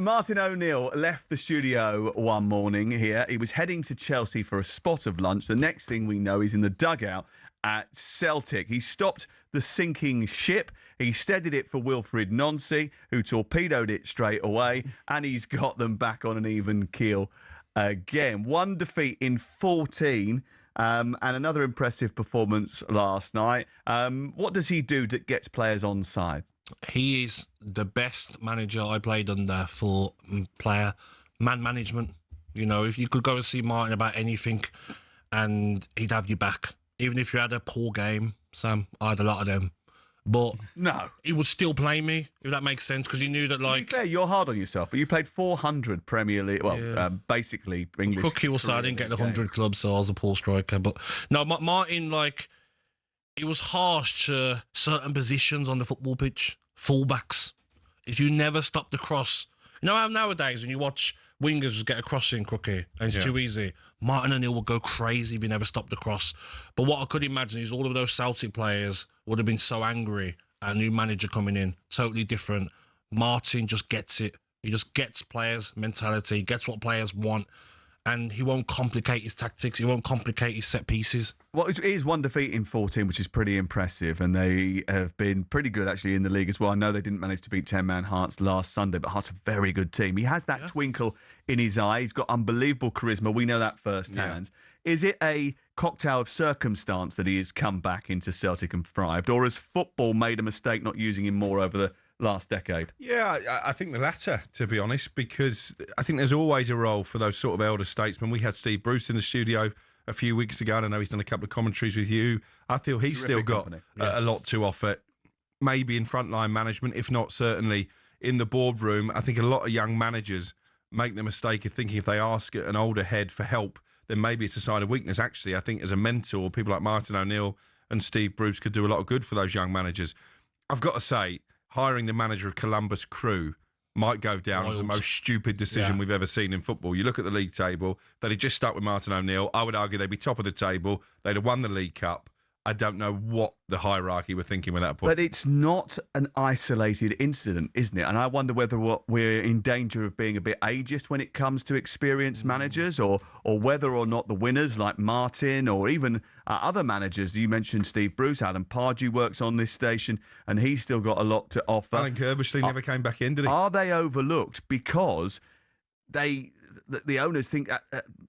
Martin O'Neill left the studio one morning here. He was heading to Chelsea for a spot of lunch. The next thing we know, he's in the dugout at Celtic. He stopped the sinking ship. He steadied it for Wilfried Nancy, who torpedoed it straight away, and he's got them back on an even keel again. One defeat in 14, and another impressive performance last night. What does he do that gets players on side? He is the best manager I played under for player man management. You know, if you could go and see Martin about anything and he'd have you back. Even if you had a poor game, Sam, I had a lot of them. But no, he would still play me, if that makes sense, because he knew that, like... To be fair, you're hard on yourself, but you played 400 Premier League, basically English... Crookie will say I didn't get the 100 clubs, so I was a poor striker. But no, Martin, like... It was harsh to certain positions on the football pitch. Fullbacks. If you never stop the cross. You know how nowadays when you watch wingers just get a cross in, Crookie, and it's too easy. Martin O'Neill would go crazy if he never stopped the cross. But what I could imagine is all of those Celtic players would have been so angry at a new manager coming in. Totally different. Martin just gets it. He just gets players' mentality, gets what players want. And he won't complicate his tactics. He won't complicate his set pieces. Well, it is one defeat in 14, which is pretty impressive. And they have been pretty good, actually, in the league as well. I know they didn't manage to beat 10-man Hearts last Sunday, but Hearts are a very good team. He has that twinkle in his eye. He's got unbelievable charisma. We know that firsthand. Yeah. Is it a cocktail of circumstance that he has come back into Celtic and thrived? Or has football made a mistake not using him more over the last decade? Yeah, I think the latter, to be honest, because I think there's always a role for those sort of elder statesmen. We had Steve Bruce in the studio a few weeks ago, and I know he's done a couple of commentaries with you. I feel he's still got a lot to offer, maybe in frontline management, if not certainly in the boardroom. I think a lot of young managers make the mistake of thinking if they ask an older head for help, then maybe it's a sign of weakness. Actually, I think as a mentor, people like Martin O'Neill and Steve Bruce could do a lot of good for those young managers. I've got to say, hiring the manager of Columbus Crew might go down as the most stupid decision we've ever seen in football. You look at the league table, they'd have just stuck with Martin O'Neill. I would argue they'd be top of the table. They'd have won the League Cup. I don't know what the hierarchy were thinking at that point. But it's not an isolated incident, isn't it? And I wonder whether we're in danger of being a bit ageist when it comes to experienced managers, or whether or not the winners like Martin or even other managers. You mentioned Steve Bruce, Alan Pardew works on this station, and he's still got a lot to offer. Alan Kirbishley never came back in, did he? Are they overlooked because the owners think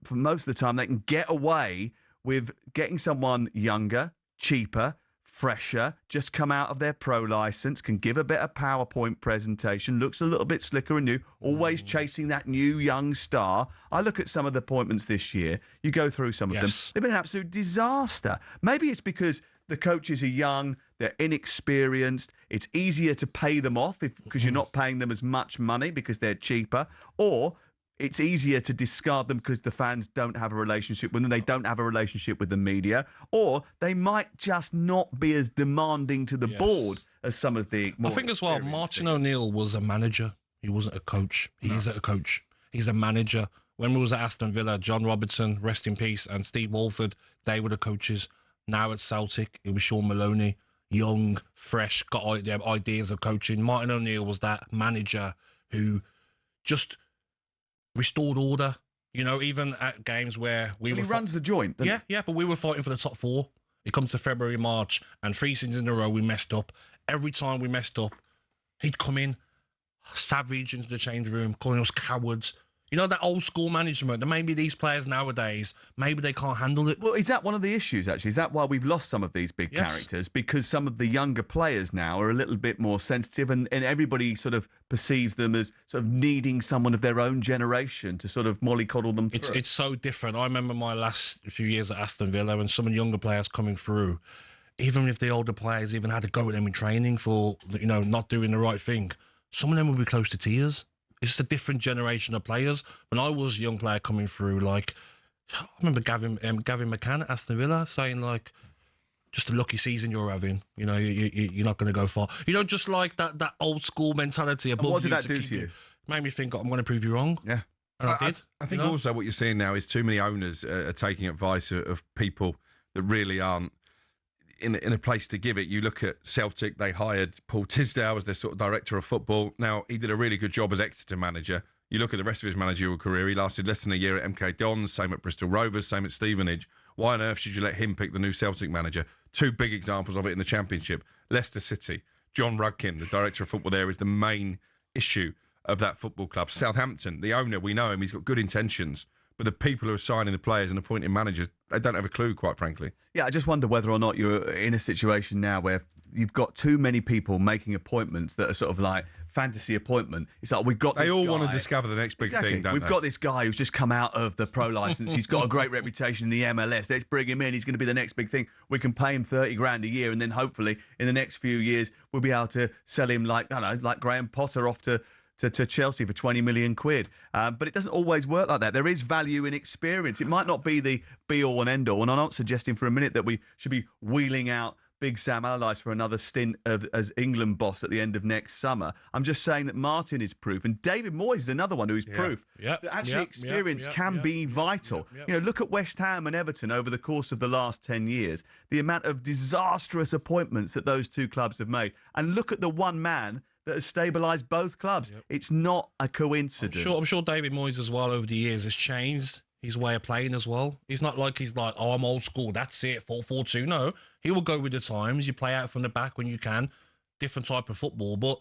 for most of the time they can get away with getting someone younger, cheaper, fresher, just come out of their pro license, can give a bit of PowerPoint presentation, looks a little bit slicker and new, always chasing that new young star. I look at some of the appointments this year. You go through some of them. They've been an absolute disaster. Maybe it's because the coaches are young, they're inexperienced, it's easier to pay them off because you're not paying them as much money because they're cheaper, or it's easier to discard them because the fans don't have a relationship with them. They don't have a relationship with the media. Or they might just not be as demanding to the board as some of the more... I think as well, Martin O'Neill was a manager. He wasn't a coach. He isn't a coach. He's a manager. When we was at Aston Villa, John Robertson, rest in peace, and Steve Walford, they were the coaches. Now at Celtic, it was Sean Maloney, young, fresh, got ideas of coaching. Martin O'Neill was that manager who just restored order, you know, even at games where he runs the joint. Yeah, but we were fighting for the top four. It comes to February, March, and 3 seasons in a row we messed up. Every time we messed up, he'd come in, savage into the change room, calling us cowards. You know, that old school management, that maybe these players nowadays, maybe they can't handle it. Well, is that one of the issues, actually? Is that why we've lost some of these big characters? Because some of the younger players now are a little bit more sensitive, and everybody sort of perceives them as sort of needing someone of their own generation to sort of mollycoddle them through. It's so different. I remember my last few years at Aston Villa when some of the younger players coming through, even if the older players even had to go with them in training for, you know, not doing the right thing, some of them would be close to tears. It's just a different generation of players. When I was a young player coming through, like, I remember Gavin McCann at Aston Villa saying, like, just a lucky season you're having. You know, you're not going to go far. You know, just like that old school mentality above you. And what did that do to you? Made me think, I'm going to prove you wrong. Yeah. And I did. I think also what you're seeing now is too many owners are taking advice of people that really aren't. in a place to give it. You look at Celtic, they hired Paul Tisdale as their sort of director of football. Now, he did a really good job as Exeter manager. You look at the rest of his managerial career, he lasted less than a year at MK Dons, same at Bristol Rovers, same at Stevenage. Why on earth should you let him pick the new Celtic manager? Two big examples of it in the Championship. Leicester City, John Rudkin, the director of football there, is the main issue of that football club. Southampton, the owner, we know him, he's got good intentions. But the people who are signing the players and appointing managers, they don't have a clue, quite frankly. Yeah, I just wonder whether or not you're in a situation now where you've got too many people making appointments that are sort of like fantasy appointment. It's like, we've got this guy. They all want to discover the next big thing, don't they? We've got this guy who's just come out of the pro license. He's got a great reputation in the MLS. Let's bring him in. He's going to be the next big thing. We can pay him 30 grand a year, and then hopefully in the next few years we'll be able to sell him like, I don't know, like Graham Potter off to Chelsea for 20 million quid. But it doesn't always work like that. There is value in experience. It might not be the be-all and end-all, and I'm not suggesting for a minute that we should be wheeling out Big Sam Allardyce for another stint as England boss at the end of next summer. I'm just saying that Martin is proof, and David Moyes is another one who is proof that actually experience can be vital. You know, look at West Ham and Everton over the course of the last 10 years, the amount of disastrous appointments that those two clubs have made, and look at the one man that has stabilised both clubs. It's not a coincidence. I'm sure David Moyes as well over the years has changed his way of playing as well. He's not like oh, I'm old school, that's it, 4-4-2. No, he will go with the times. You play out from the back when you can, different type of football. But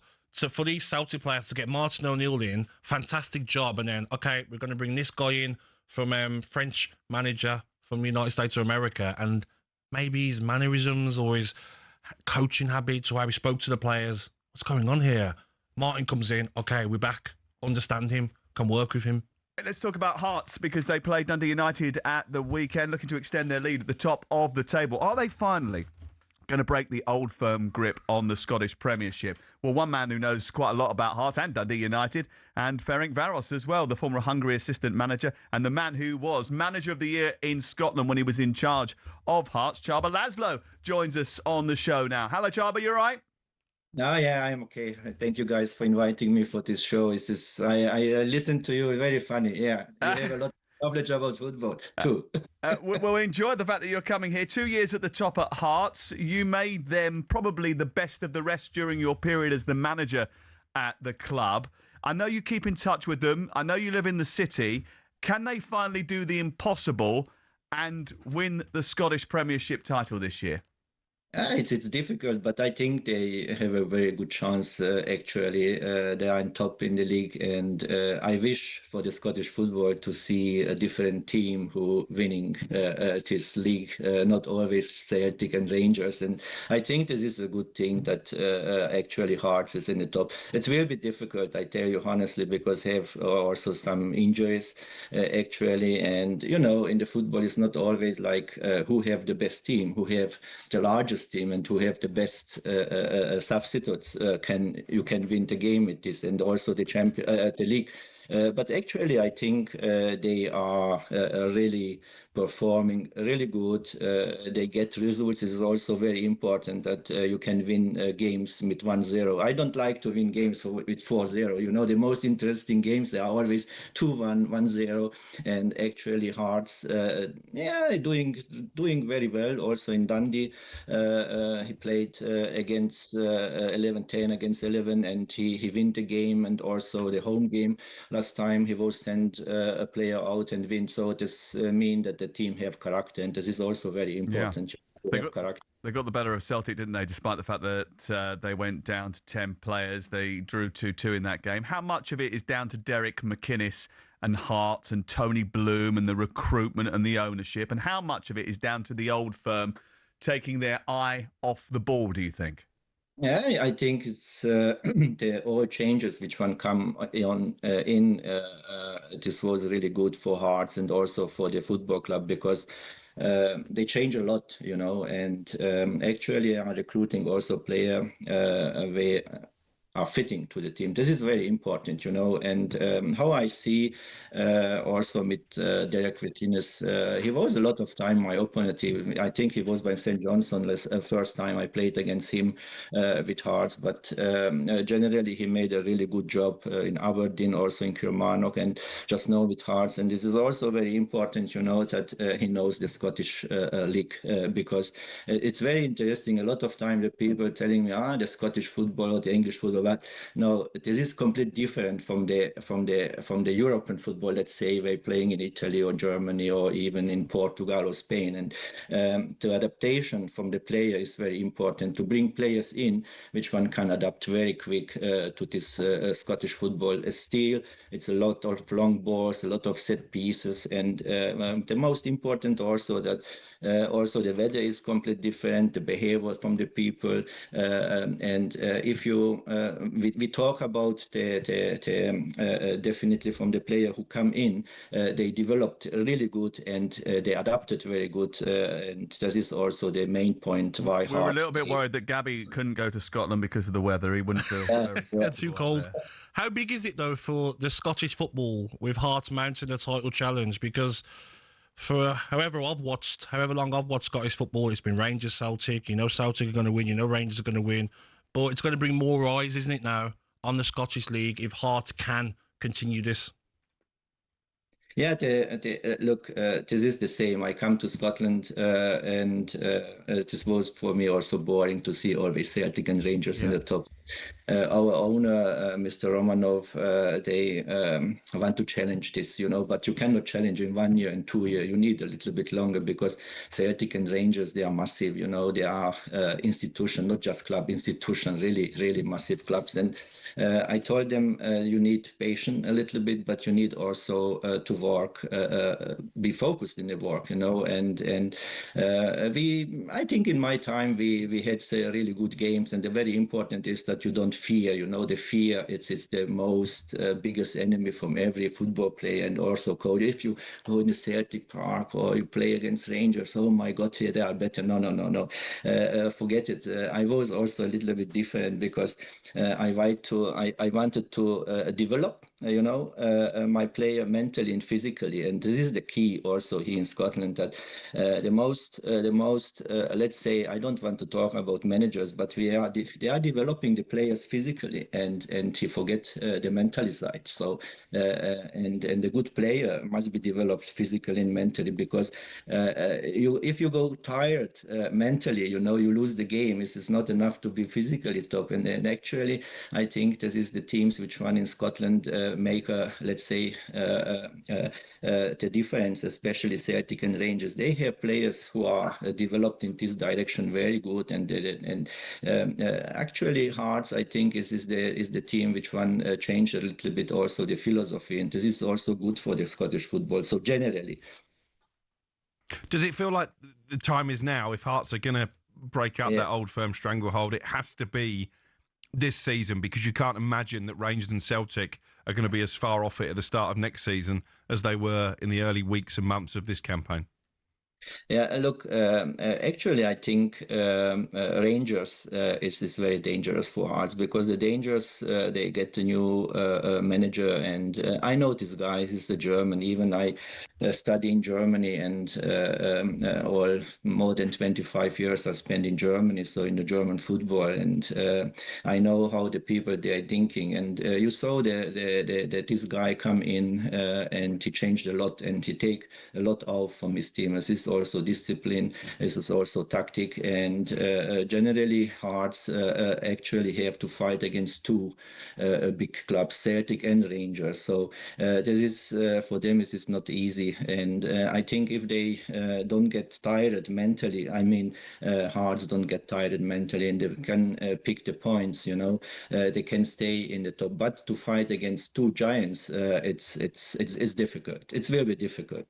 for these Celtic players to get Martin O'Neill in, fantastic job. And then, okay, we're going to bring this guy in from French manager from the United States of America, and maybe his mannerisms or his coaching habits or how he spoke to the players. What's going on here? Martin comes in, okay, we're back, understand him, can work with him. Let's talk about Hearts, because they played Dundee United at the weekend, looking to extend their lead at the top of the table. Are they finally going to break the old firm grip on the Scottish Premiership? Well, one man who knows quite a lot about Hearts and Dundee United, and Ferenc Varos as well, the former Hungary assistant manager, and the man who was manager of the year in Scotland when he was in charge of Hearts, Csaba Laszlo, joins us on the show now. Hello, Csaba, you all right? Oh, yeah, I'm okay. Thank you guys for inviting me for this show. I listen to you, very funny. Yeah, you have a lot of knowledge about football too. Well, enjoy the fact that you're coming here. 2 years at the top at Hearts. You made them probably the best of the rest during your period as the manager at the club. I know you keep in touch with them. I know you live in the city. Can they finally do the impossible and win the Scottish Premiership title this year? It's difficult, but I think they have a very good chance. Actually, they are on top in the league, and I wish for the Scottish football to see a different team who winning this league, not always Celtic and Rangers. And I think this is a good thing that actually Hearts is in the top. It will be difficult, I tell you honestly, because have also some injuries actually, and you know, in the football it's not always like who have the best team, who have the largest team, and to have the best substitutes you can win the game with this, and also the league. But actually, I think they are really performing really good. They get results. It is also very important that you can win games with 1-0. I don't like to win games with 4-0. You know, the most interesting games, they are always 2-1, 1-0. And actually, Hearts, doing very well. Also in Dundee, he played against 11-10 against 11, and he win the game, and also the home game. Last time he was sent a player out and win. So this mean that the team have character, and this is also very important. They got the better of Celtic, didn't they? Despite the fact that they went down to 10 players, they drew 2-2 in that game. How much of it is down to Derek McInnes and Hearts and Tony Bloom and the recruitment and the ownership, and how much of it is down to the old firm taking their eye off the ball, do you think? Yeah, I think it's the all changes which one come on this was really good for Hearts and also for the football club, because they change a lot, you know, and actually are recruiting also player are fitting to the team. This is very important, and how I see also with Derek Martinez, he was a lot of time my opponent. I think he was by St. Johnson first time I played against him with Hearts, but generally he made a really good job in Aberdeen, also in Kilmarnock, and just now with Hearts. And this is also very important, that he knows the Scottish league, because it's very interesting. A lot of time the people telling me, the Scottish football or the English football, but no, this is completely different from the European football. Let's say they're playing in Italy or Germany or even in Portugal or Spain, and the adaptation from the player is very important to bring players in which one can adapt very quick to this Scottish football. Still, it's a lot of long balls, a lot of set pieces, and the most important also that also the weather is completely different, the behavior from the people, and if you we talk about the definitely from the player who come in, they developed really good and they adapted very good, and this is also the main point why we were a little bit worried that Gabby couldn't go to Scotland because of the weather. He wouldn't feel very too cold. How big is it though for the Scottish football with Hearts mounting a title challenge? Because for however long I've watched Scottish football, it's been Rangers, Celtic. Celtic are going to win. Rangers are going to win. But it's going to bring more eyes, isn't it, now, on the Scottish League if Hearts can continue this? Yeah, look, this is the same. I come to Scotland, and this was for me also boring to see always Celtic and Rangers in the top. Our owner, Mr. Romanov, they want to challenge this, but you cannot challenge in 1 year and 2 years. You need a little bit longer because Celtic and Rangers, they are massive, they are institution, not just club, institution, really, really massive clubs. And I told them you need patience a little bit, but you need also to work, be focused in the work, and I think in my time we had really good games, and the very important is that you don't fear, the fear, it's the most biggest enemy from every football player and also coach. If you go in the Celtic Park or you play against Rangers, oh my God, here they are better. No. Forget it. I was also a little bit different because I wanted to develop, my player mentally and physically, and this is the key also here in Scotland, that the most let's say, I don't want to talk about managers, but they are developing the players physically, and he forget the mental side. So and the good player must be developed physically and mentally, because if you go tired mentally, you lose the game. This is not enough to be physically top, and actually I think this is the teams which won in Scotland make let's say the difference, especially Celtic and Rangers. They have players who are developed in this direction very good, and actually Hearts, I think, is the team which one changed a little bit also the philosophy, and this is also good for the Scottish football. So generally, does it feel like the time is now? If Hearts are going to break up that old firm stranglehold, it has to be this season, because you can't imagine that Rangers and Celtic are going to be as far off it at the start of next season as they were in the early weeks and months of this campaign. Yeah, look, actually, I think Rangers is very dangerous for Hearts, because the Rangers, they get a new manager, and I know this guy, he's a German. Even I study in Germany, and all more than 25 years I spent in Germany, so in the German football, and I know how the people they are thinking. And you saw that this guy come in and he changed a lot, and he take a lot out from his team. This is also discipline, this is also tactic, and generally Hearts actually have to fight against two big clubs, Celtic and Rangers. So this is for them, this is not easy, and I think if they don't get tired mentally, I mean Hearts don't get tired mentally, and they can pick the points, they can stay in the top. But to fight against two giants, it's difficult. It's very difficult.